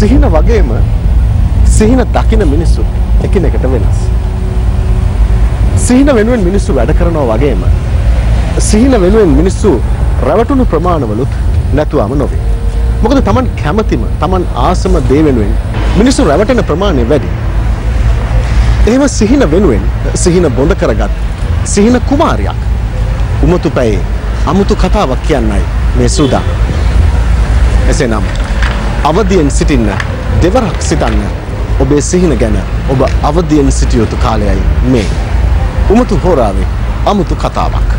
සිහින වගේම සිහින දකින මිනිස්සු එකිනෙකට වෙනස්. සිහින වෙනුවෙන් මිනිස්සු වැඩ කරනවා වගේම සිහින වෙනුවෙන් මිනිස්සු රැවටුණු ප්‍රමාණවලුත් නැතුවම නොවේ. මොකද Taman කැමැතිම Taman ආසම දේ වෙනුවෙන් මිනිස්සු රැවටෙන ප්‍රමාණය වැඩි. එහෙම සිහින වෙනුවෙන් සිහින බොඳ කරගත් සිහින කුමාරියක් උමතු පැයේ අමුතු කතාවක් කියන්නයි මේ සූදානම්. එසේනම් අවදියෙන් සිටින්න දෙවරක් සිතන්න ඔබේ සිහින ගැන ඔබ අවදියෙන් සිටිය යුතු කාලයයි මේ. උමතු හෝරාවේ අමුතු කතාවක්.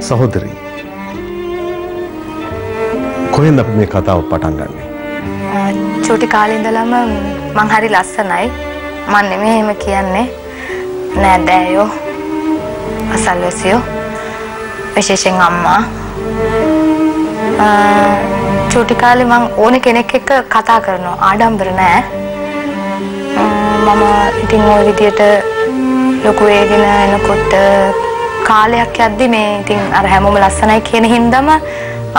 සහෝදරි කොහෙන්ද අපි මේ කතාව පටන් ගන්නෙ? චූටි කාලේ ඉඳලම මං හරි ලස්සනයි. මං නෙමෙයි එහෙම කියන්නේ. නෑදෑයෝ අසල්වැසියෝ විශේෂයෙන් අම්මා. චූටි කාලේ මං ඕනේ කෙනෙක් එක්ක කතා කරනවා. ආඩම්බර නෑ. මම ඉතින් ওই විදියට ලොකු වෙගෙන එනකොට කාලයක් යද්දි මේ ඉතින් අර හැමෝම ලස්සනයි කියන හින්දාම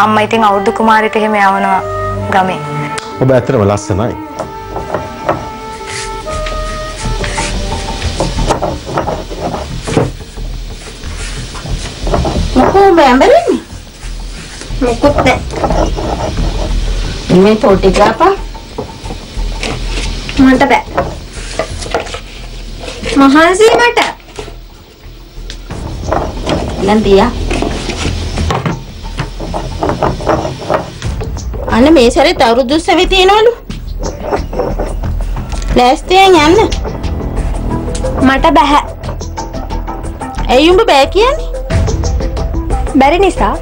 අම්මා ඉතින් අවුරුදු කුමාරිට එහෙම යවනවා ගමේ. ඔබ ඇත්තටම ලස්සනයි. මොකෝ බැඹරෙන්නේ? මොකුත් නෑ. මේ ෆොටෝග්‍රාෆර් මන්ට බෑ. මහන්සි මට නන්දියා අනේ මේ සැරේ අවුරුදු උත්සවේ තියනවලු. ලෑස්තියෙන් යන්න. මට බෑ. ඇයි උඹ බෑ කියන්නේ? බැරි නිසා.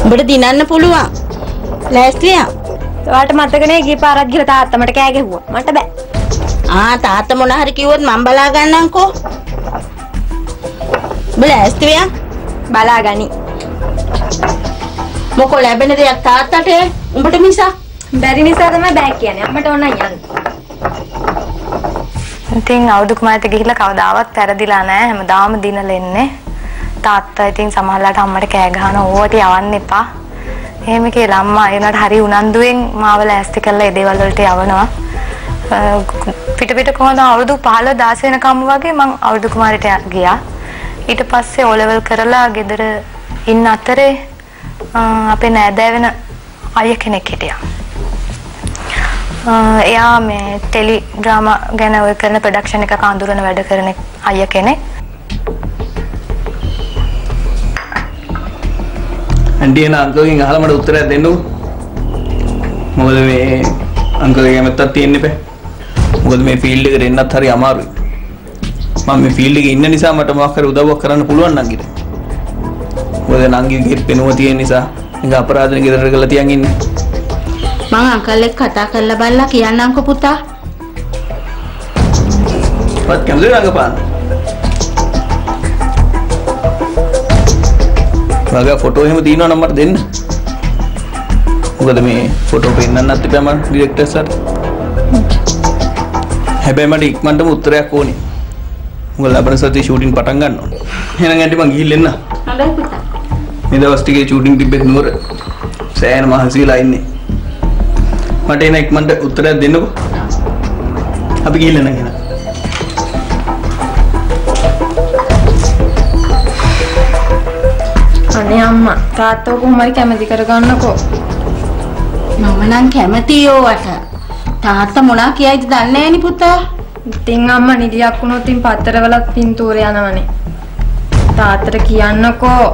උඹට දිනන්න පුළුවන්. ලෑස්තිය. ඔයාලට මතකනේ ගිය පාරක් ගිහලා තාත්තා මට කෑ ගැහුවා. මට බෑ. තාත්තා මොන හරි කිව්වොත් මම බලා ගන්නම්කෝ. ලෑස්ති වෙයන් බලා ගනි. මොකෝ ලැබෙන දෙයක් තාත්තට උඹට මිසා බැරි නිසා තමයි බෑ කියන්නේ. අම්මට ඕන යන්න. ඉතින් අවුරුදු කුමාරිට ගිහිල්ලා කවදාවත් පෙරදිලා නැහැ. හැමදාම දිනල එන්නේ. තාත්තා ඉතින් සමහරලාට අම්මට කෑ ගහනවා ඕවට යවන්න එපා. එහෙම කියලා අම්මා ඒනට හරි උනන්දුවෙන් මාව ලෑස්ති කරලා ඒ දේවල් වලට යවනවා. පිට කොහොමද අවුරුදු 15 16 වෙනකම් වගේ මම අවුරුදු කුමාරිට ගියා. ඊට පස්සේ O level කරලා ගෙදර ඉන්න අතරේ අපේ නෑදෑ වෙන අයියා කෙනෙක් හිටියා. එයා මේ ටෙලි ඩ්‍රාමා ගැන ඔය කරන ප්‍රොඩක්ෂන් එකක අඳුරන වැඩ කරන අයියා කෙනෙක්. ඇන්ටි එන අංකල්ගෙන් අහලා මට උත්තරයක් දෙන්නකෝ. මොකද මේ අංකල්ගේ කැමැත්තක් තියෙන්න එපා. මොකද මේ ෆීල්ඩ් එකට එන්නත් හරි අමාරුයි. මම මේ ෆීල්ඩ් එකේ ඉන්න නිසා මට මොකක් හරි උදව්වක් කරන්න පුළුවන් නංගිට. මොකද නංගිගේ පෙනුම තියෙන නිසා නික අපරාධන ගෙදර කරලා තියන් ඉන්නේ. මං අංකල් එක්ක කතා කරලා බලලා කියන්නම්කෝ පුතා. වත් කැමතිද රංගපාන? වගේ ෆොටෝ එහෙම දිනනවා නම් මට දෙන්න. මොකද මේ ෆොටෝ පෙන්නන්නත් එපා මම ඩිරෙක්ටර් සර්. හැබැයි මට ඉක්මනටම උත්තරයක් ඕනේ. මොකද ලබන සතියේ ෂූටින් පටන් ගන්නවා. එහෙනම් ඇන්ටි මං ගිහින් එන්න. හොඳයි පුතා. මේ දවස් ටිකේ ෂූටින් තිබ්බෙත් නුවර. සෑහෙන මහන්සි වෙලා ඉන්නේ. මට එන ඉක්මනට උත්තරයක් දෙන්නකෝ. අපි ගිහිල්ලා නැගෙන. අනේ අම්මා තාත්තෝ කොහොම හරි කැමති කරගන්නකෝ. මම නම් කැමතියි ඕවට. තාත්තා මොනා කියයිද දන්නේ නෑනේ පුතා. ඉතින් අම්මා නිදියක් වුණොත් ඉතින් පත්තරවලත් පින්තූර යනවනේ. තාත්තට කියන්නකෝ.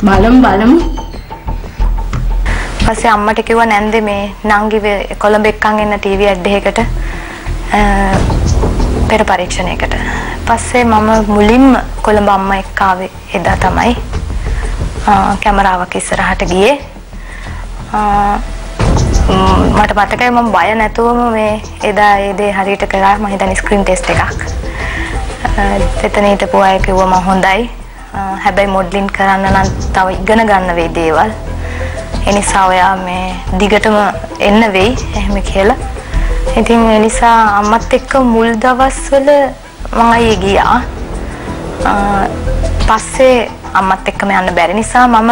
බලමු. පස්සේ අම්මට කිව්වා නැන්දේ මේ නංගි කොළඹ එක්කන් එන්න ටීවී ඇඩ් එකකට පෙර පරීක්ෂණයකට. පස්සේ මම මුලින්ම කොළඹ අම්මා එක්ක ආවේ එදා තමයි. කැමරාවක් ඉස්සරහට ගියේ. මට මතකයි මම බය නැතුවම මේ එදා ඒ දේ හරියට කළා. මම හිතන්නේ ස්ක්‍රීන් ටෙස්ට් එකක්. එතන හිටපු අය කිව්වා මම හොඳයි. හැබැයි මොඩලින් කරන්න නම් තව ඉගෙන ගන්න වෙයි දේවල්. ඒ නිසා ඔයා මේ දිගටම එන්න වෙයි එහෙම කියලා. ඉතින් ඒ නිසා අම්මත් එක්ක මුල් දවස්වල මම ආයේ ගියා. පස්සේ අම්මත් එක්කම යන්න බැරි නිසා මම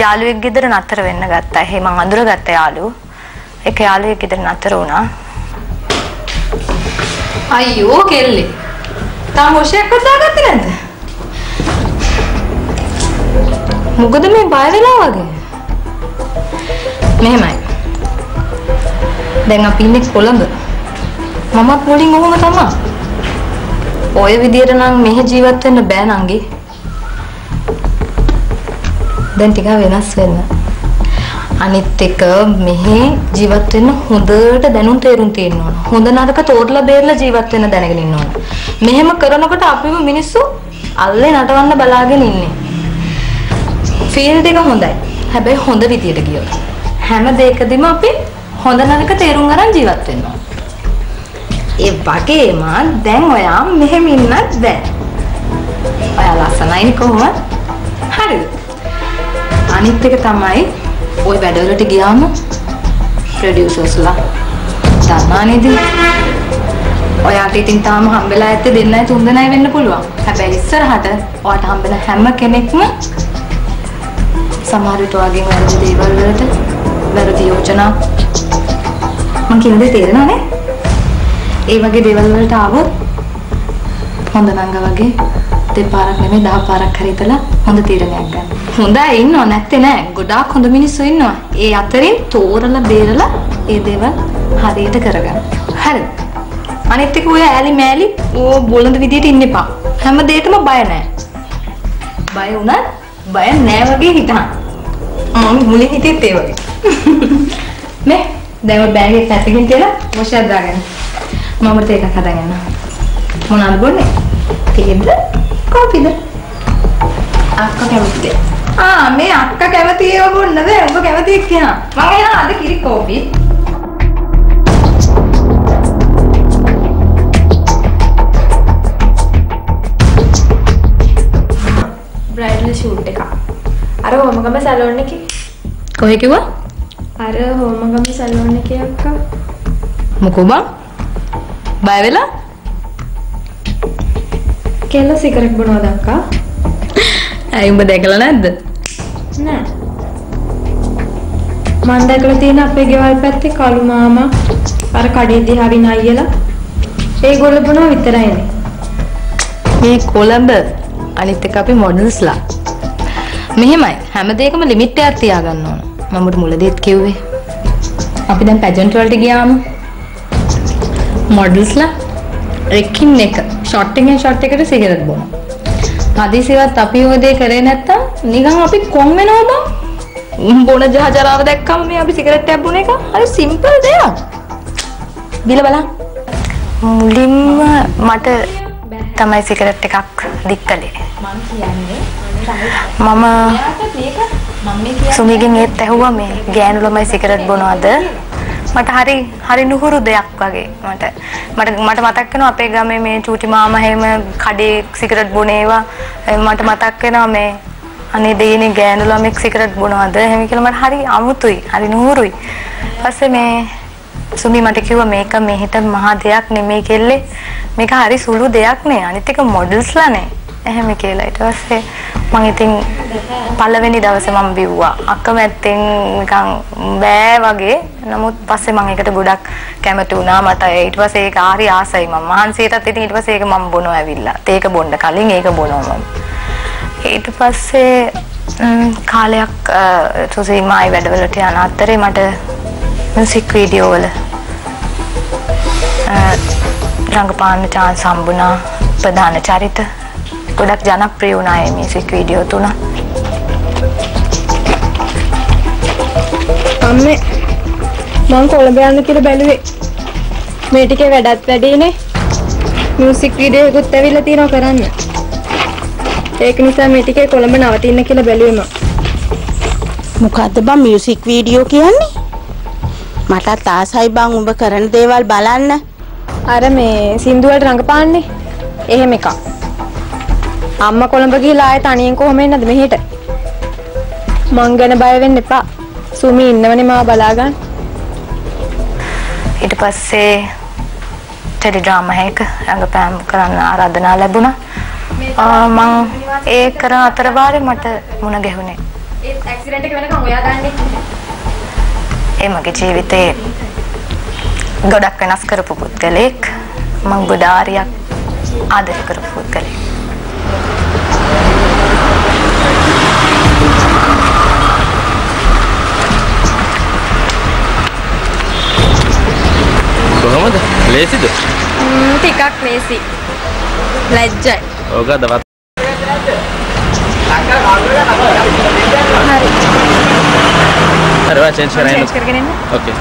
යාළුවෙක් ගෙදර නතර වෙන්න ගත්තා. එහෙනම් මම අඳුරගත්ත යාළුවෝ. ඒක යාළුවෙක් ගෙදර නතර වුණා. අයියෝ කෙල්ලේ. තාම හොෂයක් වදාගත්තේ නැද්ද? මොකද මේ බය වෙලා වගේ? මෙහෙමයි. දැන් අපි ඉන්නේ කොළඹ. මමත් මුලින් ඔහොම තමයි. ඔය විදියට නම් මෙහෙ ජීවත් වෙන්න බෑ නංගි. දැන් ටිකක් වෙනස් වෙන්න. අනිත් එක මෙහෙ ජීවත් වෙන්න හොඳට දැනුම් තේරුම් තියෙන්න ඕන. හොඳ නරක තෝරලා බේරලා ජීවත් වෙන්න දැනගෙන ඉන්න ඕන. මෙහෙම කරනකොට අපිම මිනිස්සු අල්ලේ නටවන්න බලාගෙන ඉන්නේ. ෆීල්ඩ් එක හොඳයි. හැබැයි හොඳ විදියට ගියොත් හැම දෙයකදීම අපි හොඳ නරක තේරුම් ගන්න ජීවත් වෙන්න ඕන. ඒ වගේම දැන් ඔයා මෙහෙම ඉන්නත් බෑ. ඔයා ලස්සනයිනේ කොහොමද? හරිද? අනිත් එක තමයි ඔය වැඩවලට ගියාම ප්‍රොඩියුසර්ස්ලා දන්නා නේද? ඔයාට ඉතින් තාම හම්බෙලා ඇත්තේ දෙන්නයි තුන් දෙනයි වෙන්න පුළුවන්. හැබැයි ඉස්සරහට ඔයාට හම්බෙන හැම කෙනෙක්ම සමහර විට ඔයගෙන් වැරදි දේවල් වලට වැරදි යෝජනා මං කියන දේ තේරෙනවනේ? ඒ වගේ දේවල් වලට ආවොත් හොඳ නංගා වගේ දෙපාරක් නෙමෙයි 10 පාරක් හරි හිතලා හොඳ තීරණයක් ගන්න. හොඳයි ඉන්නව නැත්තේ නෑ. ගොඩාක් හොඳ මිනිස්සු ඉන්නවා. ඒ අතරින් තෝරලා බේරලා ඒ දේවල් හරියට කරගන්න. හරිද? අනිත් එක ඔය ඈලි මෑලි ඕ බොළඳ විදියට ඉන්න එපා. හැම දෙයකම බය නෑ. බය වුණා බය නෑ වගේ හිතන්න. මම මුලින් හිතේත් ඒ වගේ. නේ දැන් ඔය බෑග් එක පැත්තකින් තියලා මොෂයක් දාගන්න. මම තේ එකක් හදාගන්න. මොනවද බොන්නේ? තේද? කොපිද? අක්කා කැමතිද? මේ අක්කා කැමති ඒවා බොන්නද? ඔබ කැමති එක්කෙනා. මම එනවා අද කිරි කෝපි. බ්‍රයිඩල් ෂූට් එක. අර හෝමගම සැලෝන් එකේ. කොහෙ කිව්වා? අර හෝමගම සැලෝන් එකේ අක්කා. මොකෝ බං? බය වෙලා? කෙල්ල සිගරට් බොනවද අක්කා? ඇයි උඹ දැකලා නැද්ද? නෑ. මම දැකලා තියෙන අපේ ගෙවල් පැත්තේ කළු මාමා අර කඩේ දිහා වින අයියලා ඒගොල්ලෝ බොනවා විතරයිනේ. මේ කොළඹ අනිත් එක අපි මොඩල්ස්ලා. මෙහෙමයි හැම දෙයකම ලිමිට් එකක් තියාගන්න ඕන. මම මුලදීත් කිව්වේ. අපි දැන් පැජන්ට් වලට ගියාම මොඩල්ස්ලා එකින් එක ෂොට් එකෙන් ෂොට් එකට සිගරට් බොනවා. හදිසියවත් අපි ඔය දේ කරේ නැත්තම් නිකන් අපි කොන් වෙනවා බං. බොන ජහජරාව දැක්කම මේ අපි සිගරට් එකක් බොන එක හරි සිම්පල් දෙයක්. බිල බලන්න. මුලින්ම මට තමයි සිගරට් එකක් දික් කළේ. මම කියන්නේ මම සුමිගෙන් ඒත් ඇහුවා මේ ගෑනු ළමයි සිගරට් බොනවද? මට හරි නුහුරු දෙයක් වගේ මට මතක් වෙනවා අපේ ගමේ මේ චූටි මාමා හැම කඩේ සිගරට් බොන ඒවා මට මතක් වෙනවා මේ අනේ දෙයනේ ගෑනු ළමෙක් සිගරට් බොනවද එහෙම කියලා මට හරි අමුතුයි හරි නුහුරුයි. ඊපස්සේ මේ සුමි මට කිව්වා මේක මේ හිත මහා දෙයක් නෙමෙයි කෙල්ලේ මේක හරි සුළු දෙයක් නේ අනිත් එක මොඩල්ස්ලානේ එහෙම කියලා. ඊට පස්සේ මම ඉතින් පළවෙනි දවසේ මම බිව්වා. අකමැත්තෙන් නිකන් බෑ වගේ. නමුත් පස්සේ මම ඒකට ගොඩක් කැමති වුණා. මට ඊට පස්සේ ඒක හරි ආසයි මම. මහන්සියටත් ඉතින් ඊට පස්සේ ඒක මම බොනවා ඇවිල්ලා. ඒක බොන්න කලින් ඒක බොනවා මම. ඊට පස්සේ කාලයක් සුසීමායි වැඩවලට යන අතරේ මට මියුසික් වීඩියෝ වල රංගපාන chance හම්බුණා. ප්‍රධාන චරිත ගොඩක් ජනප්‍රිය වුණා මේ මියුසික් වීඩියෝ තුන. අම්මේ මම කොළඹ යන්න කියලා බැලුවේ. මේ ටිකේ වැඩත් වැඩිනේ. මියුසික් වීඩියෝ එකකුත් ඇවිල්ලා තියෙනවා කරන්න. ඒක නිසා මේ ටිකේ කොළඹ නවතින්න කියලා බැලුවේ මම. මොකද්ද බං මියුසික් වීඩියෝ කියන්නේ? මටත් ආසයි බං උඹ කරන දේවල් බලන්න. අර මේ සින්දු වලට රංගපාන්නේ. එහෙම එකක්. අම්මා කොළඹ ගිහලා ආයෙ තනියෙන් කොහොම එන්නද මෙහෙට? මං ගැන බය වෙන්න එපා. සුමි ඉන්නවනේ මාව බලා ගන්න. ඊට පස්සේ ටෙලි ඩ්‍රාමා එක රංගපෑම් කරන්න ආරාධනා ලැබුණා. මං ඒ කරන අතර වාරේ මට මුණ ගැහුණේ. ඒ ඇක්සිඩන්ට් එක වෙනකන් ඔයා දන්නේ. ඒ මගේ ජීවිතේ ගොඩක් වෙනස් කරපු පුද්ගලෙක්. මං ගොඩාරියක් ආදරය කරපු පුද්ගලෙක්. කොහොමද? ලේසිද? ටිකක් ලේසි. ලැජ්ජයි. ඕක දවත්. හරි චේන්ජ් කරගෙන එන්න. ඕකේ.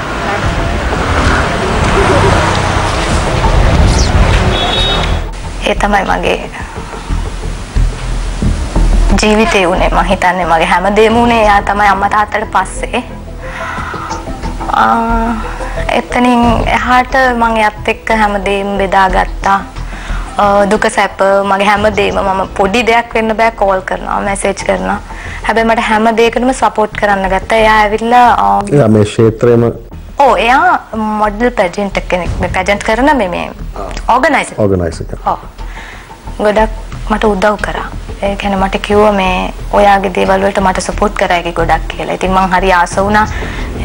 ඒ තමයි මගේ ජීවිතේ උනේ. මම හිතන්නේ මගේ හැමදේම උනේ එයා තමයි අම්මා තාත්තට පස්සේ. එතනින් එහාට මම එයත් එක්ක හැමදේම බෙදාගත්තා. දුක සැප මගේ හැමදේම මම පොඩි දෙයක් වෙන්න බෑ කෝල් කරනවා මැසේජ් කරනවා. හැබැයි මට හැම දෙයකටම සපෝට් කරන්න ගත්තා. එයා ඇවිල්ලා මේ ක්ෂේත්‍රෙම එයා මොඩල් පැජන්ට් කෙනෙක්. මේ පැජන්ට් කරන මේ ඕගනයිසර්. ඔව්. ගොඩක් මට උදව් කරා. ඒ කියන්නේ මට කිව්වා මේ ඔයාගේ දේවල් වලට මට සපෝට් කරායි ගොඩක් කියලා. ඉතින් මං හරි ආස වුණා.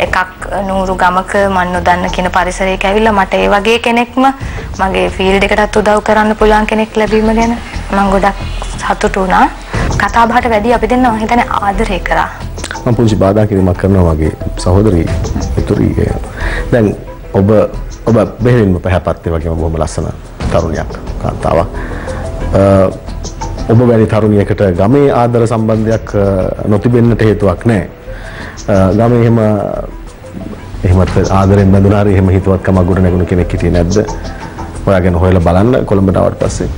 එකක් නూరు ගමක මන් නොදන්න කියන පරිසරයක ඇවිල්ලා මට ඒ වගේ කෙනෙක්ම මගේ ෆීල්ඩ් එකටත් උදව් කරන්න පුළුවන් කෙනෙක් ලැබීම ගැන මම ගොඩක් සතුටු වුණා. කතා බහට වැඩි අපි දෙන්න මම හිතන්නේ ආදරය කරා. මම පුංචි බාධා කිරීමක් කරනවා වගේ සහෝදරී ඉතුරුයි. දැන් ඔබ බෙහෙවින්ම පැහැපත් ඒ වගේම බොහොම ලස්සන තරුණියක් කාන්තාවක්. ඔබ වැනි තරුණියකට ගමේ ආදර සම්බන්ධයක් නොතිබෙන්නට හේතුවක් නැහැ. ගමේ එහෙමත් ආදරෙන් බැඳුනා හරි එහෙම හිතුවත්කමක් ගොඩ නැගුණු කෙනෙක් හිටියේ නැද්ද? ඔයා ගැන හොයලා බලන්න කොළඹට ආවට පස්සේ.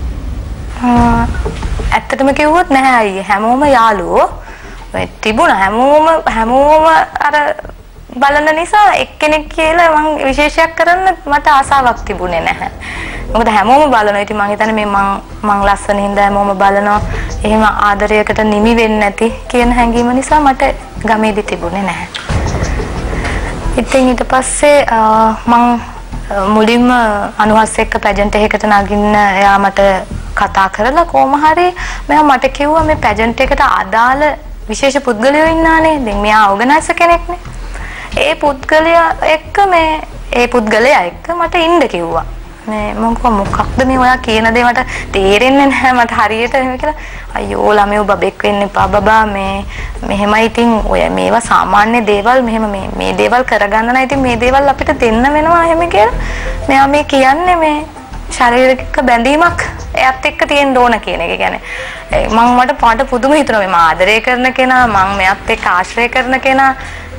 ඇත්තටම කිව්වොත් නැහැ අයියේ. හැමෝම යාළුවෝ. තිබුණා හැමෝම අර බලන නිසා එක්කෙනෙක් කියලා මම විශේෂයක් කරන්න මට ආසාවක් තිබුණේ නැහැ. මොකද හැමෝම බලනවා. ඉතින් මම හිතන්නේ මේ මං ලස්සන හින්දා හැමෝම බලනවා. එහෙම ආදරයකට නිමි වෙන්නේ නැති කියන හැඟීම නිසා මට ගමේදී තිබුණේ නැහැ. ඉතින් ඊට පස්සේ මං මුලින්ම අනුහස් එක්ක පැජන්ට් එකකට නගින්න එයා මට කතා කරලා කොහොම හරි මෙයා මට කිව්වා මේ පැජන්ට් එකට අදාළ විශේෂ පුද්ගලයෝ ඉන්නානේ. දැන් මෙයා ඕගනයිසර් කෙනෙක්නේ. ඒ පුද්ගලයා එක්ක මට ඉන්න කිව්වා. මේ මම මොකක්ද මේ ඔයා කියන දේ මට තේරෙන්නේ නැහැ මට හරියට එහෙම කියලා. අයියෝ ළමයෝ බබෙක් වෙන්න එපා බබා මෙහෙමයි ඉතින් ඔය මේවා සාමාන්‍ය දේවල් මෙහෙම මේ දේවල් කරගන්න නම් ඉතින් මේ දේවල් අපිට දෙන්න වෙනවා එහෙම කියලා. මෙයා මේ කියන්නේ මේ ශාරීරික බැඳීමක් එයත් එක්ක තියෙන්න ඕන කියන එක. කියන්නේ මට පුදුම හිතුණා මේ ආදරය කරන කෙනා මම මෙයත් එක්ක ආශ්‍රය කරන කෙනා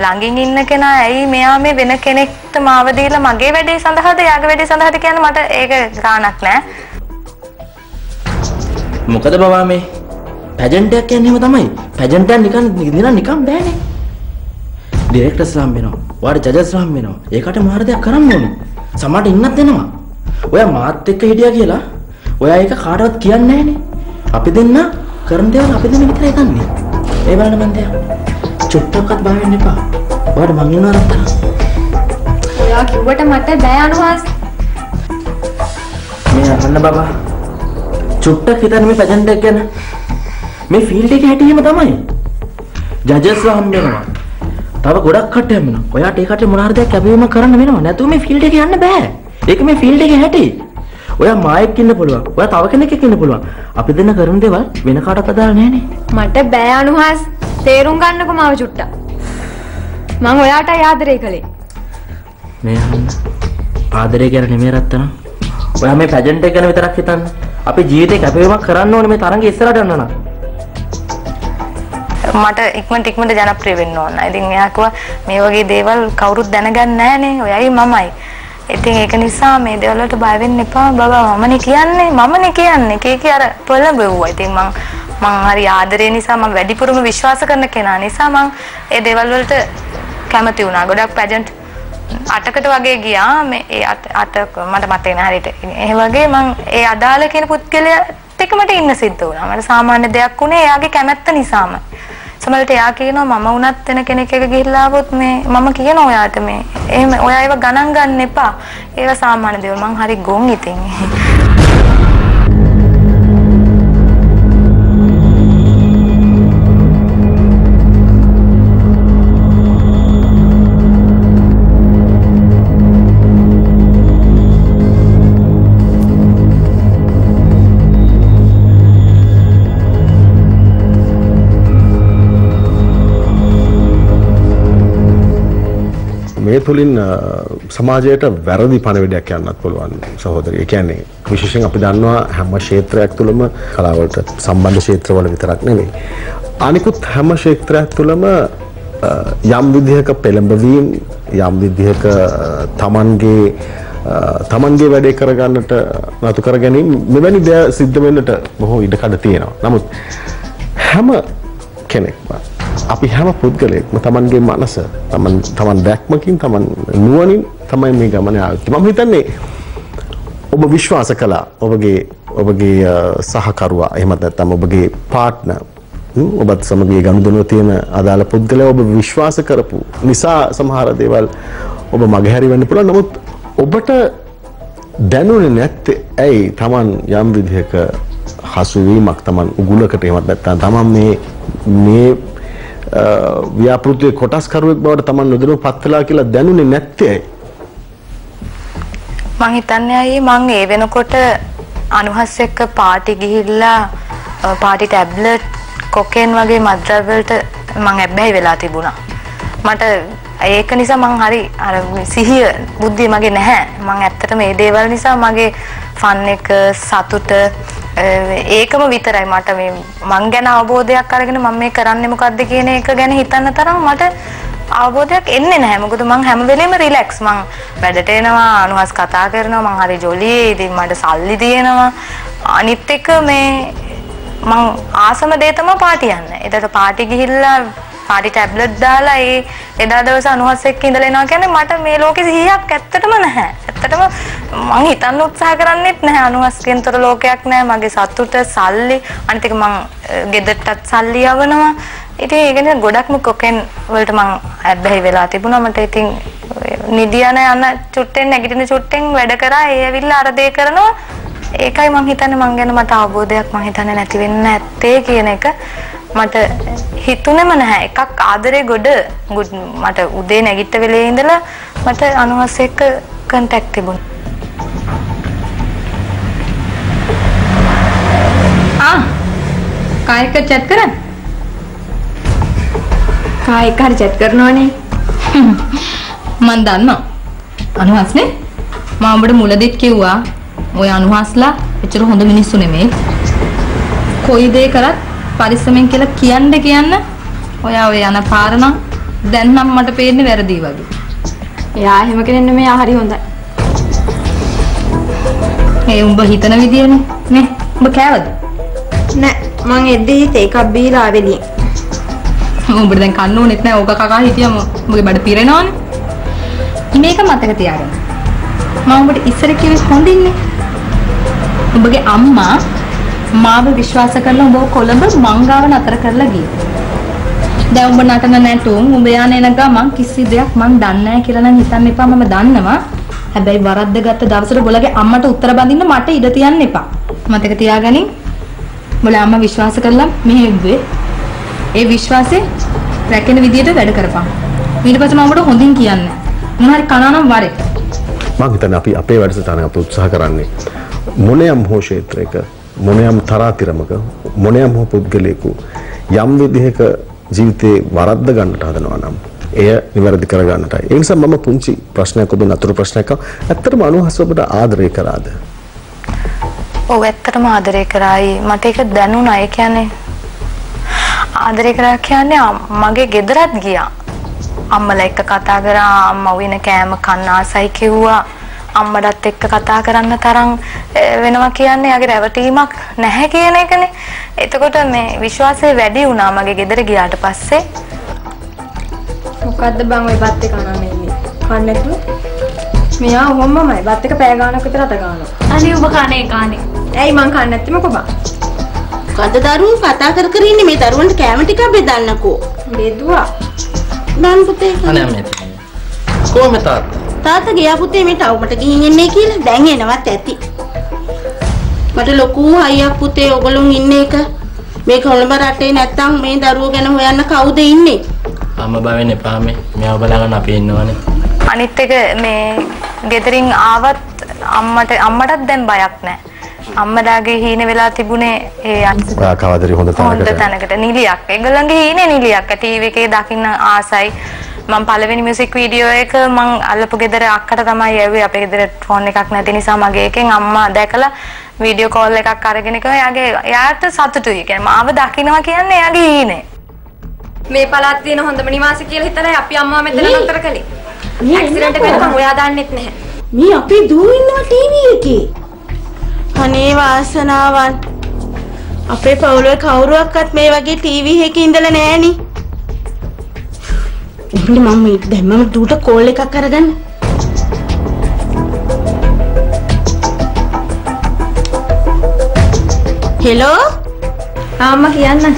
ළඟින් ඉන්න කෙනා ඇයි මෙයා මේ වෙන කෙනෙක්ට මාව දීලා මගේ වැඩේ සඳහාද එයාගේ වැඩේ සඳහාද කියන්නේ මට ඒක ගාණක් නෑ. මොකද බබා මේ පැජන්ට් එකක් කියන්නේ එහෙම තමයි. පැජන්ට් එක නිකන් බෑනේ. ඩිරෙක්ටර්ස් ලම් වෙනවා. වාට ජජස් ලම් වෙනවා. ඒකට මාර දෙයක් කරන්න ඕනේ. සමහරට ඉන්නත් දෙනවා. ඔයා මාත් එක්ක හිටියා කියලා ඔයා ඒක කාටවත් කියන්නේ නැහනේ. අපි දෙන්න කරන දේවල් අපි දෙන්න විතරයි දන්නේ. ඒ බලන්න මන් දෙයක්. චුට්ටක්වත් බය වෙන්න එපා. ඔයාට මං ඉන්නවා රත්තරන්. ඔයා කිව්වට මට බෑ අනුහස්. මේ අහන්න බබා. චුට්ටක් හිතන්න මේ පැජන්ට් එක ගැන. මේ ෆීල්ඩ් එකේ හැටියෙම තමයි. ජජස්ලා හම්බ වෙනවා. තව ගොඩක් කට්ටිය හම්බ වෙනවා. ඔයාට ඒකට මොන හරි දෙයක් කැපවීමක් කරන්න වෙනවා. නැතුව මේ ෆීල්ඩ් එකේ යන්න බෑ. ඒක මේ ෆීල්ඩ් එකේ හැටි. ඔයා මායෙක් ඉන්න පුළුවන්. ඔයා තව කෙනෙක් එක්ක ඉන්න පුළුවන්. අපි දෙන්න කරන දේවල් වෙන කාටවත් අදාළ නෑනේ. මට බෑ අනුහස්. තේරුම් ගන්නකො මාව චුට්ටක්. මං ඔයාටයි ආදරේ කළේ. මේ අහන්න. ආදරේ ගැන නෙමෙයි රත්තන. ඔයා මේ පැජන්ට් එක ගැන විතරක් හිතන්න. අපි ජීවිතේ කැපවීමක් කරන්න ඕනේ මේ තරංගේ ඉස්සරහට යන්න නම්. මට ඉක්මනට ජනප්‍රිය වෙන්න ඕන. ඉතින් එයා කිව්වා මේ වගේ දේවල් කවුරුත් දැනගන්නේ නැහනේ. ඔයයි මමයි. ඉතින් ඒක නිසා මේ දේවල් වලට බය වෙන්න එපා බබා. මමනේ කියන්නේ. කීකී අර පොළඹෙව්වා. ඉතින් මං හරි ආදරේ නිසා මම වැඩිපුරම විශ්වාස කරන කෙනා නිසා මං ඒ දේවල් වලට කැමති වුණා. ගොඩක් පැජන්ට් 8කට වගේ ගියා. මේ ඒ 8 මට මතක නෑ හරියට. ඒ වගේ මං ඒ අදාළ කියන පුද්ගලයාත් එක්ක මට ඉන්න සිද්ධ වුණා. මට සාමාන්‍ය දෙයක් උනේ එයාගේ කැමැත්ත නිසාම. සමහරවිට එයා කියනවා මම වුණත් වෙන කෙනෙක් එක ගිහිල්ලා ආවොත් මේ මම කියනවා ඔයාට මේ එහෙම ඔයා ඒව ගණන් ගන්න එපා. ඒව සාමාන්‍ය දේවල්. මං හරි ගොන් ඉතින්. මේ තුලින් සමාජයට වැරදි පණිවිඩයක් යන්නත් පුළුවන් සහෝදරිය. ඒ කියන්නේ විශේෂයෙන් අපි දන්නවා හැම ක්ෂේත්‍රයක් තුළම කලාවලට සම්බන්ධ ක්ෂේත්‍රවල විතරක් නෙවෙයි. අනිකුත් හැම ක්ෂේත්‍රයක් තුළම යම් විදිහක පෙළඹවීම යම් විදිහක තමන්ගේ වැඩේ කරගන්නට නතු කර ගැනීම මෙවැනි දේ සිද්ධ වෙන්නට බොහෝ ඉඩකඩ තියෙනවා. නමුත් හැම කෙනෙක්ම අපි හැම පුද්ගලයෙක්ම තමන්ගේ මනස තමන් දැක්මකින් තමන් නුවණින් තමයි මේ ගමනේ ආවේ. මම හිතන්නේ ඔබ විශ්වාස කළා ඔබගේ සහකරුවා එහෙමත් නැත්නම් ඔබගේ පාර්ට්නර් ඔබත් සමග ගනුදෙනුව තියෙන අදාළ පුද්ගලයා ඔබ විශ්වාස කරපු නිසා සමහර දේවල් ඔබ මගහැරි වෙන්න පුළුවන්. නමුත් ඔබට දැනුනේ නැත්තේ ඇයි තමන් යම් විදිහක හසුවීමක් තමන් උගුලකට එහෙමත් නැත්නම් තමන් මේ ව්‍යාපෘතියේ කොටස්කරුවෙක් බවට තමන් නොදැනුව පත් වෙලා කියලා දැනුනේ නැත්තේ ඇයි? මං හිතන්නේ අයියේ මං ඒ වෙනකොට අනුහස් එක්ක පාටි ගිහිල්ලා පාටි ටැබ්ලට් කොකේන් වගේ මත්ද්‍රව්‍ය වලට මං ඇබ්බැහි වෙලා තිබුණා. මට ඒක නිසා මං හරි අර සිහිය බුද්ධිය මගේ නැහැ. මං ඇත්තටම මේ දේවල් නිසා මගේ ෆන් එක සතුට ඒකම විතරයි මට මේ මං ගැන අවබෝධයක් අරගෙන මම මේ කරන්නේ මොකද්ද කියන එක ගැන හිතන්න තරම් මට අවබෝධයක් එන්නේ නැහැ. මොකද මං හැම වෙලෙම රිලැක්ස්. මං වැඩට එනවා අනුහස් කතා කරනවා මං හරි ජොලියේ. ඉතින් මට සල්ලි තියෙනවා. අනිත් එක මේ මං ආසම දේ තමයි පාටි යන්න. ඒකට පාටි ගිහිල්ලා පාටි ටැබ්ලට් දාලා එදා දවස් අනුහස් එක්ක ඉඳලා එනවා කියන්නේ මට මේ ලෝකෙ සිහියක් ඇත්තටම නැහැ. ඇත්තටම මං හිතන්න උත්සාහ කරන්නේත් නැහැ. අනුහස්කෙන්තර ලෝකයක් නැහැ. මගේ සතුට සල්ලි අනිත් එක මං ගෙදරටත් සල්ලි යවනවා. ඉතින් ඒක නේ ගොඩක්ම කොකෙන් වලට මං ඇබ්බැහි වෙලා තිබුණා. මට ඉතින් නිදියන යන චුට්ටෙන් නැගිටින චුට්ටෙන් වැඩ කරා. ඒ ඇවිල්ලා අර දේ කරනවා. ඒකයි මං හිතන්නේ මං ගැන මට අවබෝධයක් මං හිතන්නේ නැති වෙන්නේ නැත්තේ කියන එක මට හිතුනේම නැහැ. එකක් ආදරේ ගොඩ මට උදේ නැගිට වෙලේ ඉඳලා මට අනුහස් එක්ක කන්ටැක්ට් තිබුණා. කායික chat කරන්න. කායික හරි chat කරනවනේ. මන් දන්නවා. අනුහස්නේ මම ඔබට මුලදිත් කිව්වා ඔය අනුහස්ලා එච්චර හොඳ මිනිස්සු නෙමෙයි. කොයි දේ කරත් පරිස්සමෙන් කියලා කියන්න ඔයා ඔය යන පාර නම් දැන් නම් මට පේන්නේ වැරදි වගේ. එයා එහෙම කෙනෙක් නෙමෙයි. හරි හොඳයි. ඒ උඹ හිතන විදියනේ නේ. උඹ කෑවද? නෑ මං එද්දී තේ එකක් බීලා ආවෙලියේ. උඹට දැන් කන්න ඕනෙත් නෑ. ඕක කකා හිටියම උඹගේ බඩ පිරෙනවනේ. මේක මතක තියාගන්න. මම උඹට ඉස්සර කිව්වේ හොඳින්නේ. උඹගේ අම්මා මාව විශ්වාස කරලා උඹව කොළඹ මංගාව නතර කරලා ගියා. දැන් උඹ නටන නැටුම් උඹ යන එන ගමන් කිසි දෙයක් මං දන්නේ නැහැ කියලා නම් හිතන්න එපා. මම දන්නවා. හැබැයි වරද්ද ගත්ත දවසට බොලගේ අම්මට උත්තර බඳින්න මට ඉඩ තියන්න එපා. මතක තියාගනින්. උඹලා අම්මා විශ්වාස කරලා මෙහෙ එව්වේ. ඒ විශ්වාසේ රැකෙන විදියට වැඩ කරපන්. ඊට පස්සේ මම උඹට හොඳින් කියන්නේ. මොන හරි කනවා නම් වරේ. මම හිතන්නේ අපි අපේ වැඩසටහන අපි උත්සාහ කරන්නේ මොනියම් හෝ ක්ෂේත්‍රයක මොනියම් තරාතිරමක මොනියම් හෝ පුද්ගලයෙකු යම් විදිහක ජීවිතේ වරද්ද ගන්නට හදනවා නම් එය නිවැරදි කර ගන්නටයි. ඒ නිසා මම පුංචි ප්‍රශ්නයක් ඔබ නතුරු ප්‍රශ්නයක් ඇත්තටම අනුහස ඔබට ආදරය කරාද? ඔව් ඇත්තටම ආදරය කරායි. මට ඒක දැනුණා. ඒ කියන්නේ ආදරය කරා කියන්නේ මගේ ගෙදරත් ගියා. අම්මලා එක්ක කතා කරා. අම්මා වෙන කෑම කන්න ආසයි කිව්වා. අම්මඩත් එක්ක කතා කරන්න තරම් වෙනවා කියන්නේ යාගේ රැවටීමක් නැහැ කියන එකනේ. එතකොට මේ විශ්වාසය වැඩි වුණා මගේ ගෙදර ගියාට පස්සේ. මොකද්ද බං ඔය බත් එක කනන්නේ ඉන්නේ? කන්න නැතුව? මෙයා ඔහොමමයි බත් එක පෑ ගානක් විතර අත ගන්නවා. අනේ ඔබ කන්නේ කානේ. ඇයි මං කන්නේ නැත්තේ මොකෝ බං? කද්ද දරුවෝ කතා කර කර ඉන්නේ මේ දරුවන්ට කැම ටිකක් බෙදන්නකෝ. බෙදුවා. ගන්න පුතේ. අනේ අම්මේ. කොහොමද තාත්තා? තාත්තා ගියා පුතේ මේ ටවුමට ගිහින් එන්නේ කියලා. දැන් එනවත් ඇති. මට ලොකු අයියක් පුතේ ඔයගොල්ලෝ ඉන්නේ එක. මේ කොළඹ රටේ නැත්තම් මේ දරුවෝ ගැන හොයන්න කවුද ඉන්නේ? අම්මා බවෙන්න එපා මේ. මෙයාව බලාගන්න අපි ඉන්නවනේ. අනිත් එක මේ ගෙදරින් ආවත් අම්මටත් දැන් බයක් නැහැ. අම්මලාගේ හීන වෙලා තිබුණේ ඒ ඔයා කවදරි හොඳ තැනකට නිලියක්. ඒගොල්ලන්ගේ හීනේ නිලියක්. ටීවී එකේ දකින්න ආසයි. මම පළවෙනි මියුසික් වීඩියෝ එක මම අල්ලපු ගෙදර අක්කට තමයි යව්වේ. අපේ ගෙදර ෆෝන් එකක් නැති නිසා මගේ එකෙන් අම්මා දැකලා වීඩියෝ කෝල් එකක් අරගෙන කිව්වා එයාට සතුටුයි. කියන්නේ මාව දකින්නවා කියන්නේ එයාගේ හීනේ. මේ පළාත් තියෙන හොඳම නිවාසය කියලා හිතලා අපි අම්මා මෙතන නතර කළේ. ඇක්සිඩන්ට් එක වෙනකන් ඔයා දන්නෙත් නැහැ. මේ අපේ දූ ඉන්නවා ටීවී එකේ. අනේ වාසනාවන්. අපේ පවුලේ කවුරුවක්වත් මේ වගේ ටීවී එකේ ඉඳලා නැහෙනි. ඉතින් මම දැන් දූට කෝල් එකක් අරගන්න. හෙලෝ අම්මා කියන්න.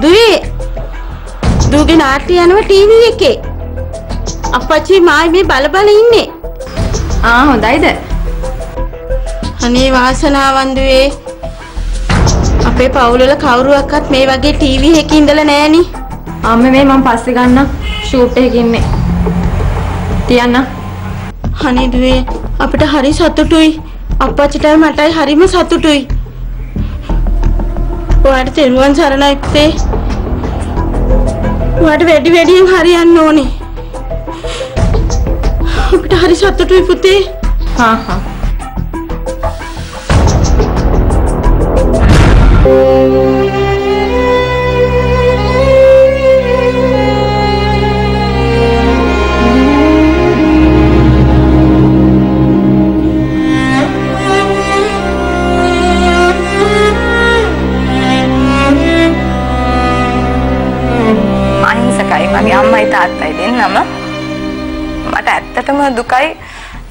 දුවේ දුගේ නාට්‍ය යනවා ටීවී එකේ. අප්පච්චි මායි මේ බල ඉන්නේ. හොඳයිද? අනේ වාසනාවන් දුවේ. අපේ පවුලවල කවුරුවක්වත් මේ වගේ ටීවී එකේ ඉඳලා නැහෙනි. අම්මේ මේ මම පස්සේ ගන්න ෂූට් එකක ඉන්නේ. තියන්න. අනේ දුවේ අපිට හරි සතුටුයි. අප්පච්චිටයි මටයි හරිම සතුටුයි. ඔයාට තෙරුවන් සරණයි පුතේ. ඔයාට වැඩියෙන් හරියන්න ඕනේ. අපිට හරි සතුටුයි පුතේ. හා. මගේ අම්මයි තාත්තයි දෙන්නම මට ඇත්තටම දුකයි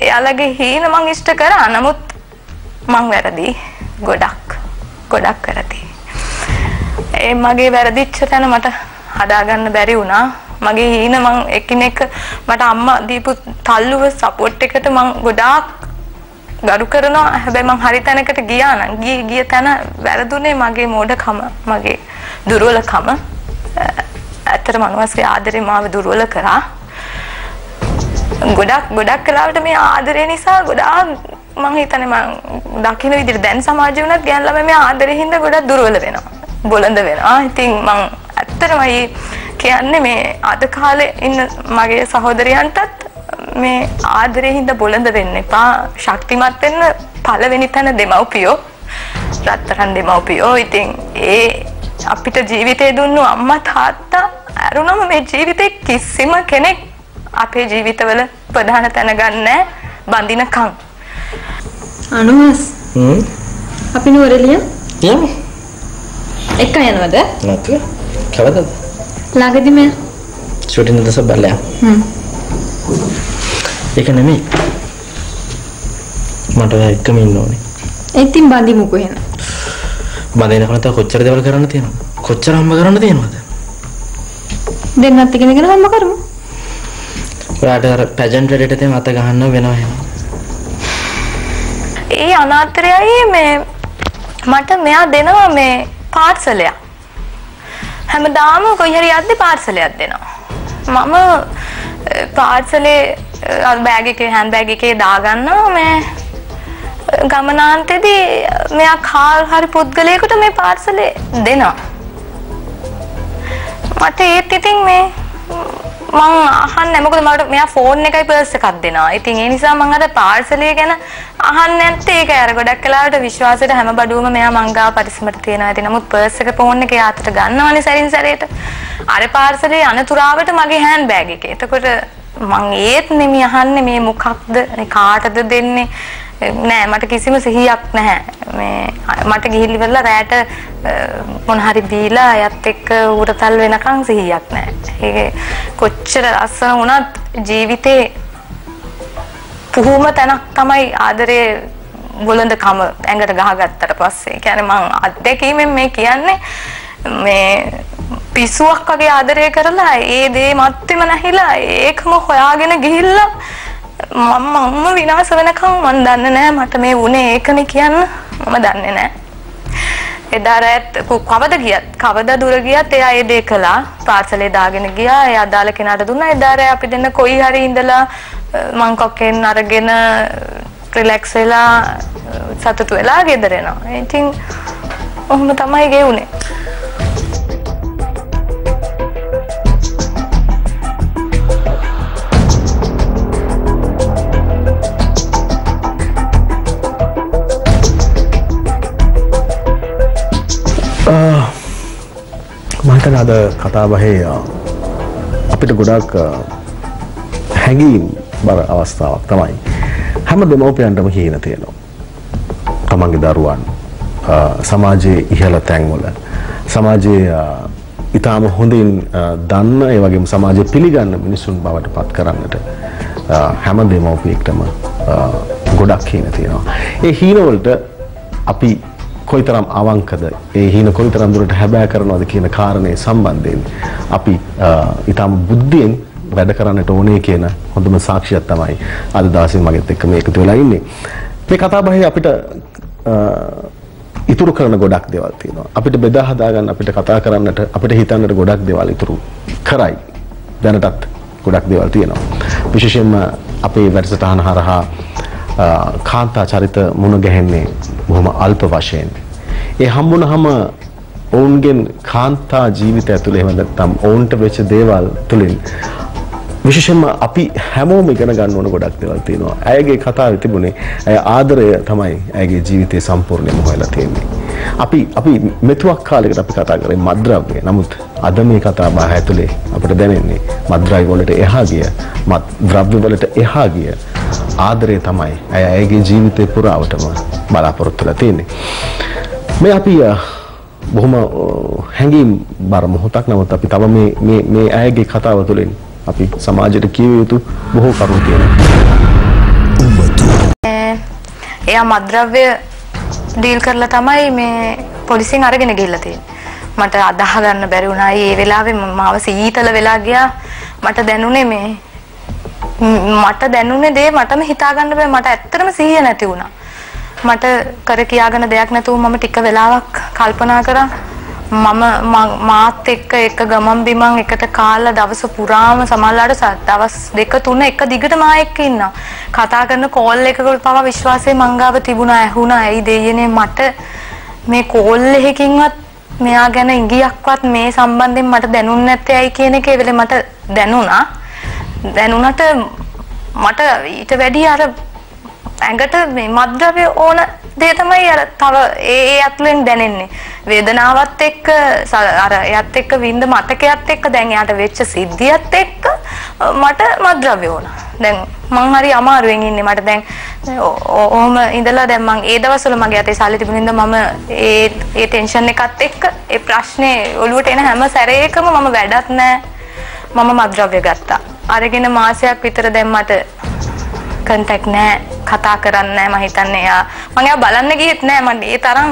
එයාලගේ හීන මං ඉෂ්ට කරා. නමුත් මං වැරදි ගොඩක් වැරදි. ඒ මගේ වැරදිච්ච තැන මට හදාගන්න බැරි වුණා. මගේ හීන මං එකිනෙක මට අම්මා දීපු තල්ලුව සපෝට් එකට මං ගොඩාක් ගරු කරනවා. හැබැයි මං හරි තැනකට ගියා නම් ගිය තැන වැරදුනේ මගේ මෝඩකම, මගේ දුර්වලකම. ඇත්තටම අනුහස්ගේ ආදරේ මාව දුර්වල කරා. ගොඩක් කලාවට මේ ආදරේ නිසා ගොඩාක් මං හිතන්නේ මං දකින්න විදිහට දැන් සමාජය වුණත් ගෑන් ළමයි මේ ආදරේ හින්දා ගොඩක් දුර්වල වෙනවා. බොළඳ වෙනවා. ඉතින් මං ඇත්තටම කියන්නේ මේ අද කාලේ ඉන්න මගේ සහෝදරයන්ටත් මේ ආදරේ හින්දා බොළඳ වෙන්න එපා. ශක්තිමත් වෙන්න පළවෙනි තැන දෙමව්පියෝ. රත්තරන් දෙමව්පියෝ. ඉතින් ඒ අපිට ජීවිතේ දුන්නු අම්මා තාත්තා අරුණම මේ ජීවිතේ කිසිම කෙනෙක් අපේ ජීවිතවල ප්‍රධාන තැන ගන්නෑ බඳිනකම්. අනුහස් අපි නුවරඑළිය යමු. එක්ක යනවද? නැතු. කවදද? ළඟදි මේ ෂූටින් එක දැස බලලා. ඒක නෙමෙයි. මට එක්කම ඉන්න ඕනේ. ඉතින් බඳිමුකෝ එහෙනම්. බඳිනකොට කොච්චර දේවල් කරන්න තියෙනවද? කොච්චර හම්බ කරන්න තියෙනවද? දෙන්නත් ඉගෙනගෙන හම්බ කරමු. ඔයාට අර පැජන්ට් වැඩේට මත ගහන්න වෙනවා එහෙනම්. ඒ අනාතරයයි මේ මට මෙයා දෙනවා මේ පාර්සලයක්. හැමදාම කොයි හරි යද්දි පාර්සලයක් දෙනවා. මම පාර්සලේ බෑග් එකේ හෑන්ඩ් බෑග් එකේ දාගන්නවා මේ ගමනාන්තයේදී මෙයා කාර් හරි පුද්ගලයෙකුට මේ පාර්සලේ දෙනවා. මට ඒත් ඉතින් මේ මං අහන්නේ මොකද මට මෙයා ෆෝන් එකයි පර්ස් එකක් දෙනවා. ඉතින් ඒ නිසා මං අර පාර්සලේ ගැන අහන්නේ නැත්තේ ඒක අර ගොඩක් වෙලාවට විශ්වාසයට හැම බඩුවම මෙයා මං ගාව පරිස්සමට තියනවා. ඉතින් නමුත් පර්ස් එක ෆෝන් එක යාතට ගන්නවනේ සැරින් සැරේට. අර පාර්සලේ අනතුරාවට මගේ හෑන්ඩ් බෑග් එකේ. එතකොට මං ඒත් නෙමෙයි අහන්නේ මේ මොකක්ද කාටද දෙන්නේ නෑ මට කිසිම සිහියක් නැහැ මේ මට ගිහිලි වෙලා රැට මොන හරි බීලා යත් එක්ක උරතල් වෙනකන් සිහියක් නැහැ ඒක කොච්චර අස්සන වුණත් ජීවිතේ පුහුම තැනක් තමයි ආදරේ බොළඳකම ඇඟට ගහගත්තට පස්සේ කියන්නේ මං අත්දැකීමෙන් මේ කියන්නේ මේ පිස්සුවක් වගේ ආදරය කරලා ඒ දේ මැත්තේම නැහිලා ඒකම හොයාගෙන ගිහිල්ලා මම විනාශ වෙනකම් මන් දන්නේ නැහැ මට මේ වුණේ ඒකනේ කියන්න මම දන්නේ නැහැ එදා රැත් කවද ගියත් කවද දුර ගියත් එයා ඒ දේ කළා පාර්සලේ දාගෙන ගියා ඒ අදාළ කෙනාට දුන්නා එදා රැ අපි දෙන්න කොයි හරි ඉඳලා මං කොක්කෙන් අරගෙන රිලැක්ස් වෙලා සතුටු වෙලා ගෙදර එනවා ඉතින් ඔහොම තමයි ගෙවුනේ මම අද කතා බහේ අපිට ගොඩක් හැඟීම් බර අවස්ථාවක් තමයි හැම දෙමව්පියන්ටම හීන තියෙනවා තමන්ගේ දරුවන් සමාජයේ ඉහළ තැන්වල සමාජයේ ඊටාම හොඳින් දන්න ඒ වගේම සමාජයේ පිළිගන්න මිනිසුන් බවට පත් කරන්නට හැම දෙමව්පියෙක්ටම ගොඩක් හීන තියෙනවා ඒ හීන වලට අපි කොයිතරම් අවංකද ඒ හීන කොයිතරම් දුරට හැබෑ කරනවද කියන කාරණේ සම්බන්ධයෙන් අපි ඊටම බුද්ධියෙන් වැඩ කරන්නට ඕනේ කියන හොඳම සාක්ෂියක් තමයි අද දවසේ මගෙත් එක්ක මේ එකතු වෙලා ඉන්නේ මේ කතා බහේ අපිට ඉතුරු කරන ගොඩක් දේවල් තියෙනවා අපිට බෙදා හදා ගන්න අපිට කතා කරන්නට අපිට හිතන්නට ගොඩක් දේවල් ඉතුරු කරයි දැනටත් ගොඩක් දේවල් තියෙනවා විශේෂයෙන්ම අපේ වැඩසටහන හරහා කාන්තා චරිත මුණ ගැහෙන්නේ බොහොම අල්ප වශයෙන්. ඒ හම්බුනහම ඔවුන්ගෙන් කාන්තා ජීවිතය ඇතුළේ එහෙම නැත්නම් ඔවුන්ට වෙච්ච දේවල් තුලින් විශේෂයෙන්ම අපි හැමෝම ඉගෙන ගන්න ඕන ගොඩක් දේවල් තියෙනවා. ඇයගේ කතාවේ තිබුණේ ඇය ආදරය තමයි ඇයගේ ජීවිතේ සම්පූර්ණයෙන්ම හොයලා තියෙන්නේ. අපි මෙතුවක් කාලයකට අපි කතා කරේ මත්ද්‍රව්‍ය. නමුත් අද මේ කතා බහ ඇතුලේ අපිට දැනෙන්නේ මත්ද්‍රව්‍ය වලට එහා ගිය, මත්ද්‍රව්‍ය වලට එහා ගිය ආදරය තමයි ඇයගේ ජීවිතේ පුරාවටම බලාපොරොත්තු වෙලා තියෙන්නේ. මේ අපි බොහොම හැඟීම් බර මොහොතක් නමුත් අපි තව මේ ඇයගේ කතාව තුළින් අපි සමාජයට කියවිය යුතු බොහෝ කරුණු තියෙනවා. එයා මත්ද්‍රව්‍ය ඩීල් කරලා තමයි මේ පොලිසියෙන් අරගෙන ගිහිල්ලා තියෙන්නේ. මට අදාහ ගන්න බැරි වුණා. ඒ වෙලාවේ මාව සීතල වෙලා ගියා. මට දැනුනේ දේ මටම හිතා ගන්න බෑ. මට ඇත්තටම සිහිය නැති වුණා. මට කර කියාගෙන දෙයක් නැතුව මම ටික වෙලාවක් කල්පනා කරා. මාත් එක්ක එක ගමන් බිමන් එකට කාලා දවස පුරාම සමහරලාට දවස් 2-3 එක දිගට මා එක්ක ඉන්නවා. කතා කරන කෝල් එකකට පවා විශ්වාසය මංගාව තිබුණා ඇහුණා. ඇයි දෙයනේ මට මේ කෝල් එකකින්වත් මෙයා ගැන ඉඟියක්වත් මේ සම්බන්ධයෙන් මට දැනුන්නේ නැත්තේ ඇයි කියන එක ඒ වෙලේ මට දැනුණා. දැනුණට මට ඊට වැඩි අර ඇඟට මේ මත්ද්‍රව්‍ය ඕන දේ තමයි අර තව ඒ අත්ලෙන් දැනෙන්නේ වේදනාවත් එක්ක අර එයත් එක්ක විඳ මතකයත් එක්ක දැන් යාට වෙච්ච සිද්ධියත් එක්ක මට මත්ද්‍රව්‍ය ඕන දැන් මං හරි අමාරුවෙන් ඉන්නේ මට දැන් ඔහොම ඉඳලා දැන් මං ඒ දවස්වල මගේ අතේ සල්ලි තිබුණ හින්දා මම ඒ ටෙන්ෂන් එකත් එක්ක ඒ ප්‍රශ්නේ ඔළුවට එන හැම සැරේකම මම වැඩක් නැහැ මම මත්ද්‍රව්‍ය ගත්තා අරගෙන මාසයක් විතර දැන් මට කන්ටැක්ට් නැහැ කතා කරන්නේ නැහැ මම හිතන්නේ මම එයා බලන්න ගියෙත් නැහැ මම ඒ තරම්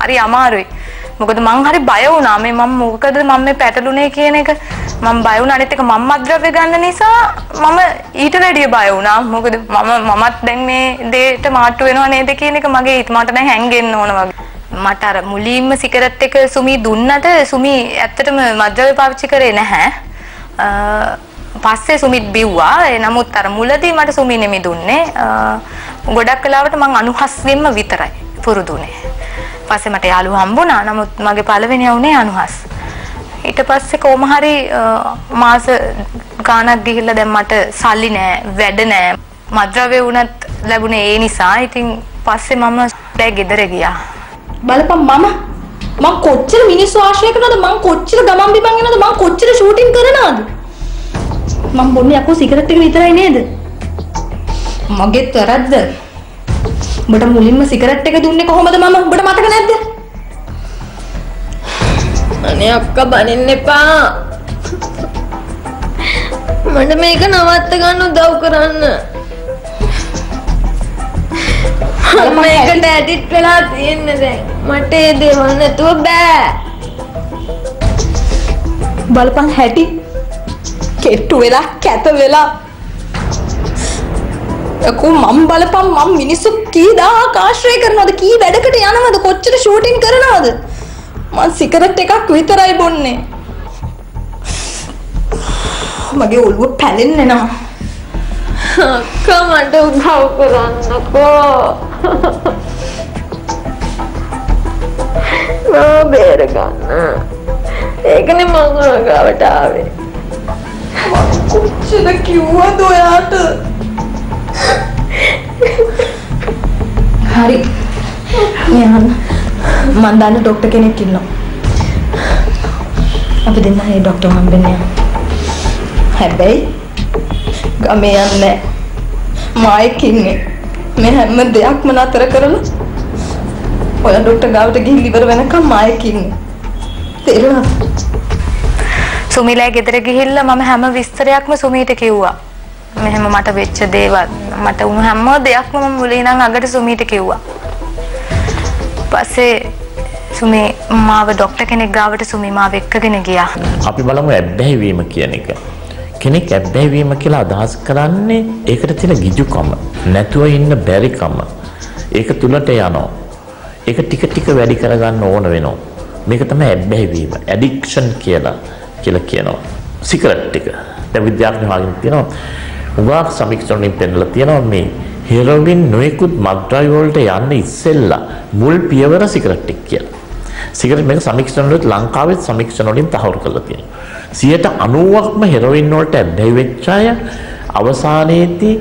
හරි අමාරුයි මොකද මං හරි බය වුණා මේ මම මොකද මම මේ පැටළුනේ කියන එක මම බය වුණා අනිත් එක මම මත්ද්‍රව්‍ය ගන්න නිසා මම ඊට වැඩිය බය වුණා මොකද මමත් දැන් මේ දෙයට මාට්ටු වෙනව නේද කියන එක මගේ මට දැන් හැංගෙන්න ඕන වගේ මට අර මුලින්ම සිගරට් එක සුමි දුන්නට සුමි ඇත්තටම මද්ද්‍රව්‍ය පාවිච්චි කරේ නැහැ. පස්සේ සුමිත් බිව්වා. නමුත් අර මුලදී මට සුමි නෙමෙයි දුන්නේ. ගොඩක් වෙලාවට මං අනුහස්ගෙන්ම විතරයි පුරුදුනේ. පස්සේ මට යාළුවෝ හම්බුණා. නමුත් මගේ පළවෙනි යවුනේ අනුහස්. ඊට පස්සේ කොහොම හරි මාස ගාණක් ගිහිල්ලා දැන් මට සල්ලි නෑ, වැඩ නෑ. මද්ද්‍රව්‍ය වුණත් ලැබුණේ ඒ නිසා. ඉතින් පස්සේ මම දැන් ගෙදර ගියා. බලපන් මම කොච්චර මිනිස්සු ආශ්‍රය කරනවද, මම කොච්චර ගමන් බිමන් යනවද, මම කොච්චර ෂූටින් කරනවද. මම බොන්නේ යකෝ සිගරට් එක විතරයි නේද? මගේත් වැරද්ද. උඹට මුලින්ම සිගරට් එක දුන්නේ කොහොමද මම? උඹට මතක නැද්ද? අනේ අක්කා බනින්න එපා. මට මේක නවත්ත ගන්න උදව් කරන්න. මේකට ඇඩිට් වෙලා තියෙන්නේ දැන්. මට ඒ දේවල් නැතුව බෑ. බලපන් හැටි. කෙට්ටු වෙලා කැත වෙලා. යකෝ මම බලපන් මම මිනිස්සු කී දාහක් ආශ්‍රය කරනවද, කී වැඩකට යනවද, කොච්චර ෂූටින් කරනවද. මම සිගරට් එකක් විතරයි බොන්නේ. මගේ ඔළුව පැලෙන්නේ නෑ. අක්කා මට උදව් කරන්නකෝ. බේර ගන්න. ඒකනේ මම ගාවට ආවේ. කොච්චර කිව්වද ඔයාට? හරි. යන්න. මම දන්න ડોක්ටර් කෙනෙක් ඉන්නවා. අපි දෙන්න ඒ ડોක්ටර් හම්බෙන්නේ. හැබැයි ගමේ යන්නේ මායික් ඉන්නේ. මේ හැම දෙයක්ම නතර කරලා ඔය ડોක්ටර් ගාවට ගිහින් ඉවර වෙනකම් මායික් ඉන්නේ. තේරුණාද? සුමිලා ගෙදර ගිහිල්ලා මම හැම විස්තරයක්ම සුමීට කිව්වා. මෙහෙම මට වෙච්ච දේවල්, මට වුණු හැම දෙයක්ම මම මුලින් ඉඳන් අගට සුමීට කිව්වා. පස්සේ සුමී මාව ડોක්ටර් කෙනෙක් ගාවට සුමී මාව එක්කගෙන ගියා. අපි බලමු ඇබ්බැහි වීම කියන එක. කෙනෙක් ඇබ්බැහි වීම කියලා අදහස් කරන්නේ ඒකට තියෙන ගිජුකම, නැතුව ඉන්න බැරිකම. ඒක තුලට යනවා. ඒක ටික ටික වැඩි කරගන්න ඕන වෙනවා. මේක තමයි ඇබ්බැහි වීම. ඇඩික්ෂන් කියලා කියනවා. සිගරට් එක. දැන් විද්‍යාඥයෝ වගේ තියෙනවා. උගාක් සමීක්ෂණයෙන් පෙන්නලා තියෙනවා මේ හෙරොයින් නොයෙකුත් මත්ද්‍රව්‍ය වලට යන්න ඉස්සෙල්ලා මුල් පියවර සිගරට් එක කියලා. සිගරට් මේක සමීක්ෂණ වලට ලංකාවේ සමීක්ෂණ වලින් තහවුරු කරලා තියෙනවා. 90%ක්ම හෙරොයින් වලට ඇබ්බැහි වෙච්ච අය අවසානයේදී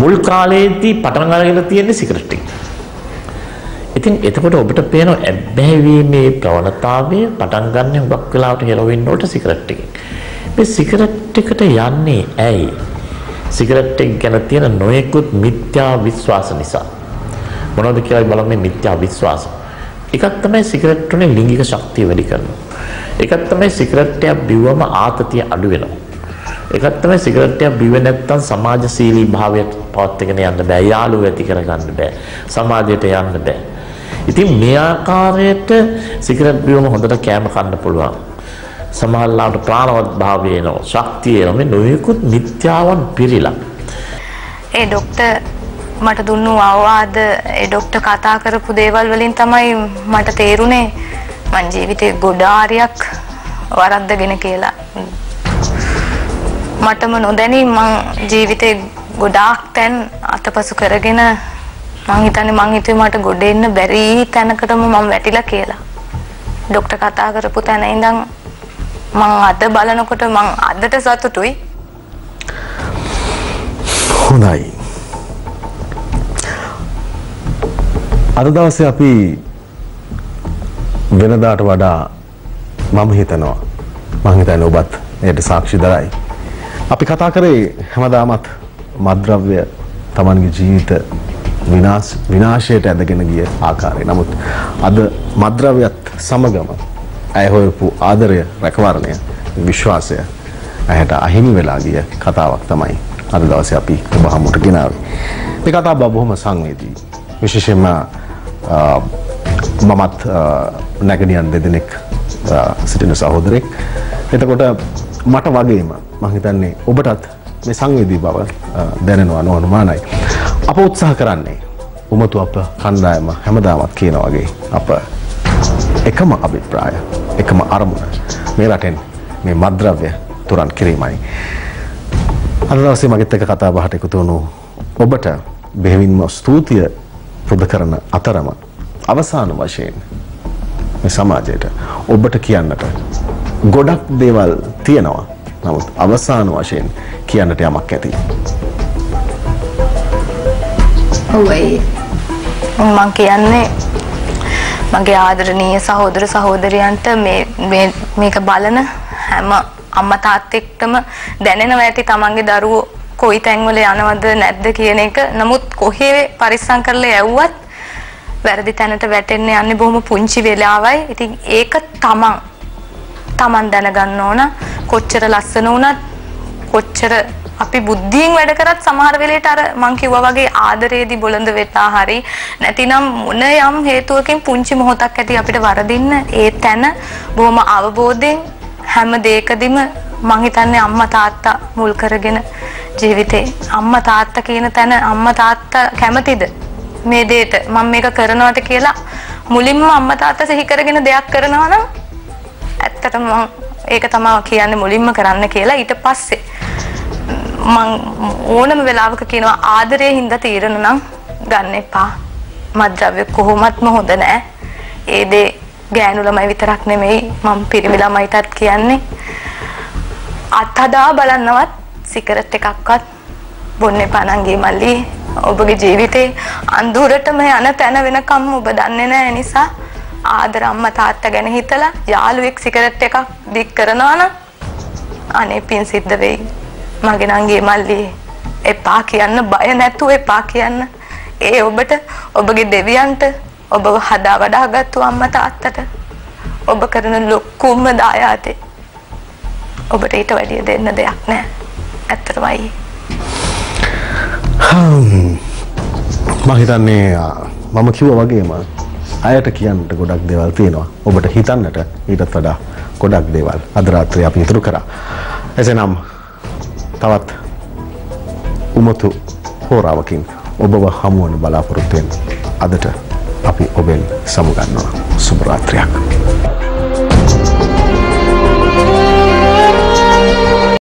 මුල් කාලයේදී පටන් අරගෙන තියෙන්නේ සිගරට් එක. ඉතින් එතකොට ඔබට පේනවා ඇබ්බැහි වීමේ ප්‍රවණතාවය පටන් ගන්න හුඟක් වෙලාවට හෙරොයින් වලට සිගරට් එකෙන්. මේ සිගරට් එකට යන්නේ ඇයි? සිගරට් එක ගැන තියෙන නොයෙකුත් මිත්‍යා විශ්වාස නිසා. මොනවද කියලා බලමු මේ මිත්‍යා විශ්වාස. එකක් තමයි සිගරට් වලින් ලිංගික ශක්තිය වැඩි කරනවා. එකක් තමයි සිගරට් එක බිව්වම ආතතිය අඩු වෙනවා. එකක් තමයි සිගරට් එක බිව්වේ නැත්නම් සමාජශීලී භාවයට පවත්වාගෙන යන්න බෑ. යාළුවෝ ඇති කරගන්න බෑ. සමාජයට යන්න බෑ. ඉතින් මේ ආකාරයට සිගරට් බිව්වම හොඳට කෑම කන්න පුළුවන්. සමහරවිට ප්‍රාණවත් භාවය එනවා, ශක්තිය එනවා. මේ නොයෙකුත් මිත්‍යාවන් පිරීලා. ඒ ડોක්ටර් මට දුන්නු අවවාද, ඒ ડોක්ටර් කතා කරපු දේවල් වලින් තමයි මට තේරුනේ මං ජීවිතේ ගොඩාරියක් වරද්දගෙන කියලා. මටම නොදැනී මං ජීවිතේ ගොඩාක් තැන් අතපසු කරගෙන මං හිතුවේ මට ගොඩ එන්න බැරි තැනකටම මම වැටිලා කියලා. ડોක්ටර් කතා කරපු තැන ඉඳන් මං අද බලනකොට මං අදට සතුටුයි. හොඳයි. අද දවසේ අපි වෙනදාට වඩා මම හිතන්නේ ඔබත් ඒකට සාක්ෂි දරයි. අපි කතා කරේ හැමදාමත් මත්ද්‍රව්‍ය තමන්ගේ ජීවිත විනාශයට ඇදගෙන ගිය ආකාරය. නමුත් අද මත්ද්‍රව්‍යත් සමගම ඇය හොයපු ආදරය, රැකවරණය, විශ්වාසය ඇයට අහිමි වෙලා ගිය කතාවක් තමයි අද දවසේ අපි ඔබ හමුවට ගෙනාවේ. මේ කතාව බොහොම සංවේදී. විශේෂයෙන්ම මමත් නැගණියන් දෙදෙනෙක් සිටින සහෝදරෙක්. එතකොට මට වගේම මම හිතන්නේ ඔබටත් මේ සංවේදී බව දැනෙනවා නොඅනුමානයි. අප උත්සාහ කරන්නේ උමතු අප කණ්ඩායම හැමදාමත් කියනා වගේ අප එකම අභිප්‍රාය එකම අරමුණ මේ රටෙන් මේ මත්ද්‍රව්‍ය තුරන් කිරීමයි. අද දවසේ මගෙත් එක්ක කතා බහට එකතු වුණු ඔබට බෙහෙවින්ම ස්තුතිය පුද කරන අතරම අවසාන වශයෙන් මේ සමාජයට ඔබට කියන්නට ගොඩක් දේවල් තියෙනවා. නමුත් අවසාන වශයෙන් කියන්නට යමක් ඇති. ඔවයි මම කියන්නේ මගේ ආදරණීය සහෝදර සහෝදරියන්ට මේක බලන හැම අම්මා තාත්තෙක්ටම දැනෙනවා ඇති තමන්ගේ දරුවෝ කොයි තැන්වල යනවද නැද්ද කියන එක. නමුත් කොහේ පරිස්සම් කරලා යවුවත් වැරදි තැනට වැටෙන්න යන්නේ බොහොම පුංචි වෙලාවයි. ඉතින් ඒක තමන් දැනගන්න ඕන. කොච්චර ලස්සන වුණත් කොච්චර අපි බුද්ධියෙන් වැඩ කරත් සමහර වෙලේට අර මං කිව්වා වගේ ආදරේදී බොළඳ වෙතා හරි නැතිනම් මොන යම් හේතුවකින් පුංචි මොහොතක් ඇති අපිට වරදින්න ඒ තැන බොහොම අවබෝධයෙන් හැම දෙයකදීම මං හිතන්නේ අම්මා තාත්තා මුල් කරගෙන ජීවිතේ අම්මා තාත්තා කියන තැන අම්මා තාත්තා කැමතිද මේ දෙයට මම මේක කරනවාට කියලා මුලින්ම අම්මා තාත්තා සිහි කරගෙන දෙයක් කරනවා නම් ඇත්තටම ඒක තමයි කියන්නේ මුලින්ම කරන්න කියලා. ඊට පස්සේ මං ඕනම වෙලාවක කියනවා ආදරයේ හින්දා තීරණ නම් ගන්න එපා. මත්ද්‍රව්‍ය කොහොමත්ම හොඳ නෑ. ඒ දේ ගෑනු ළමයි විතරක් නෙමෙයි මම පිරිමි ළමයිටත් කියන්නේ. අත්හදා බලන්නවත් සිගරට් එකක්වත් බොන්න එපා නංගි මල්ලි. ඔබගේ ජීවිතේ අඳුරටම යන තැන වෙනකම් ඔබ දන්නේ නෑ. නිසා ආදර අම්මා තාත්තා ගැන හිතලා යාළුවෙක් සිගරට් එකක් දික් කරනවා නම් අනේ පින් සිද්ධ වෙයි. මගේ නංගි මල්ලි එපා කියන්න බය නැතුව එපා කියන්න. ඒ ඔබට ඔබගේ දෙවියන්ට ඔබව හදා වඩාගත්තු අම්මා තාත්තට ඔබ කරන ලොකුම දායාදේ. ඔබට ඊට වැඩිය දෙන්න දෙයක් නැහැ. ඇත්තටමයි. මම හිතන්නේ මම කිව්වා වගේම අයට කියන්න ගොඩක් දේවල් තියෙනවා. ඔබට හිතන්නට ඊටත් වඩා ගොඩක් දේවල් අද රාත්‍රියේ අපි ඉතුරු කරා. එසේනම් තවත් උමතු හෝරාවකින් ඔබව හමුවන බලාපොරොත්තු වෙන අදට අපි ඔබෙන් සමුගන්නවා. සුබ රාත්‍රියක්.